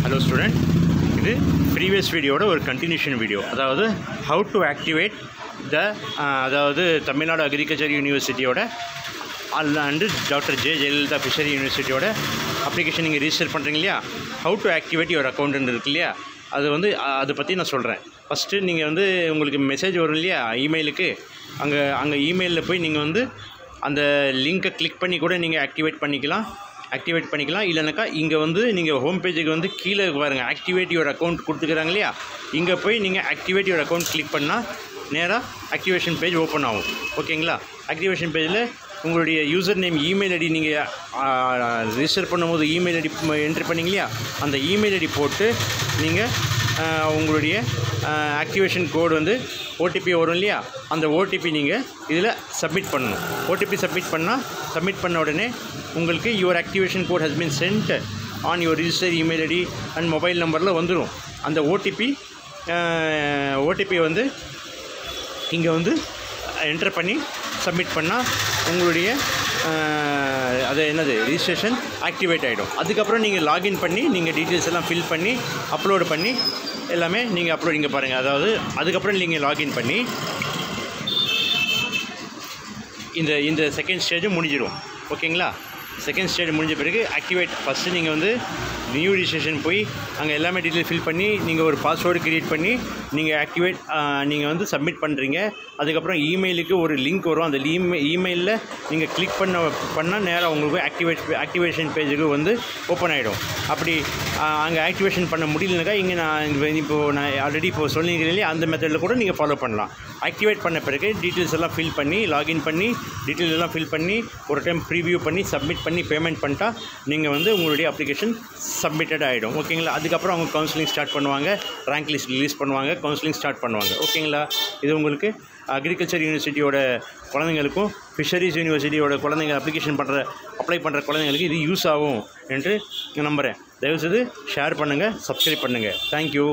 Hello student, இது previous வீடியோட ஒரு continuation வீடியோ. அதாவது how to activate the அதாவது தமிழ்நாடு அக்ரிகல்ச்சர் யூனிவர்சிட்டியோட and doctor J Jayalalithaa fishery யூனிவர்சிட்டியோட அப்ளிகேஷன் நீங்கள் ரிஜிஸ்டர் பண்ணுறீங்க இல்லையா, how to activate your account இருக்கு இல்லையா, அதை பற்றி நான் சொல்கிறேன். ஃபஸ்ட்டு நீங்கள் உங்களுக்கு மெசேஜ் வரும் இல்லையா இமெயிலுக்கு, அங்கே இமெயிலில் போய் நீங்கள் அந்த லிங்க்கை கிளிக் பண்ணி கூட நீங்கள் ஆக்டிவேட் பண்ணிக்கலாம். இல்லைனாக்கா இங்கே நீங்கள் ஹோம் பேஜுக்கு கீழே பாருங்கள் ஆக்டிவேட் யுவர் அக்கௌண்ட் கொடுத்துக்கிறாங்க இல்லையா, இங்கே போய் நீங்கள் ஆக்டிவேட் யுவர் அக்கௌண்ட் கிளிக் பண்ணால் நேராக ஆக்டிவேஷன் பேஜ் ஓப்பன் ஆகும். ஓகேங்களா, ஆக்டிவேஷன் பேஜில் உங்களுடைய யூசர் நேம் இமெயில் ஐடி நீங்கள் ரிஜிஸ்டர் பண்ணும்போது இமெயில் ஐடி என்ட்ரி பண்ணிங்க இல்லையா, அந்த இமெயில் ஐடி போட்டு நீங்கள் உங்களுடைய ஆக்டிவேஷன் கோடு ஓடிபி வரும் இல்லையா, அந்த ஓடிபி நீங்கள் இதில் சப்மிட் பண்ணணும். ஓடிபி சப்மிட் பண்ண உடனே உங்களுக்கு your activation code has been sent on your register email ID and mobile நம்பரில் வந்துடும். அந்த ஓடிபி இங்கே என்டர் பண்ணி சப்மிட் பண்ணால் உங்களுடைய ரிஜிஸ்ட்ரேஷன் ஆக்டிவேட் ஆகிடும். அதுக்கப்புறம் நீங்கள் லாகின் பண்ணி நீங்கள் டீட்டெயில்ஸ் எல்லாம் ஃபில் பண்ணி அப்லோடு பண்ணி எல்லாமே நீங்கள் அப்லோட் இங்கே பாருங்கள். அதாவது அதுக்கப்புறம் நீங்கள் லாகின் பண்ணி இந்த செகண்ட் ஸ்டேஜும் முடிஞ்சிடும். ஓகேங்களா, செகண்ட் ஸ்டேஜ் முடிஞ்ச பிறகு ஆக்டிவேட் ஃபஸ்ட்டு நீங்கள் நியூ ரிஜிஸ்ட்ரேஷன் போய் அங்கே எல்லாமே டீட்டெயில் ஃபில் பண்ணி நீங்கள் ஒரு பாஸ்வேர்டு க்ரியேட் பண்ணி நீங்கள் ஆக்டிவேட் நீங்கள் சப்மிட் பண்ணுறீங்க. அதுக்கப்புறம் இமெயிலுக்கு ஒரு லிங்க் வரும், அந்த இமெயிலில் நீங்கள் கிளிக் பண்ணால் நேராக உங்களுக்கு ஆக்டிவேஷன் பேஜுக்கு ஓப்பன் ஆகிடும். அப்படி அங்கே ஆக்டிவேஷன் பண்ண முடியலனாக்கா இங்கே நான் ஆல்ரெடி சொல்லியிருக்கிறேன் இல்லையா, அந்த மெத்தடில் கூட நீங்கள் ஃபாலோ பண்ணலாம். ஆக்டிவேட் பண்ண பிறகு டீட்டெயில்ஸ் எல்லாம் ஃபில் பண்ணி லாகின் பண்ணி டீட்டெயில்ஸ் எல்லாம் ஃபில் பண்ணி ஒரு டைம் ப்ரீவியூ பண்ணி சப்மிட் பண்ணி பேமெண்ட் பண்ணிட்டா நீங்கள் உங்களுடைய அப்ளிகேஷன் சப்மிட்டட் ஆகிடும். ஓகேங்களா, அதுக்கப்புறம் அவங்க கவுன்சிலிங் ஸ்டார்ட் பண்ணுவாங்க, ரேங்க் லிஸ்ட் ரிலீஸ் பண்ணுவாங்க, கவுன்சிலிங் ஸ்டார்ட் பண்ணுவாங்க. ஓகேங்களா, இது உங்களுக்கு அக்ரிகல்ச்சர் யூனிவர்சிட்டியோட குழந்தைங்களுக்கும் ஃபிஷரிஸ் யூனிவர்சிட்டியோட குழந்தைங்க அப்ளை பண்ணுற குழந்தைங்களுக்கு இது யூஸ் ஆகும் என்று நம்புகிறேன். தயவுசெய்து ஷேர் பண்ணுங்கள், சப்ஸ்கிரைப் பண்ணுங்கள். தேங்க்யூ.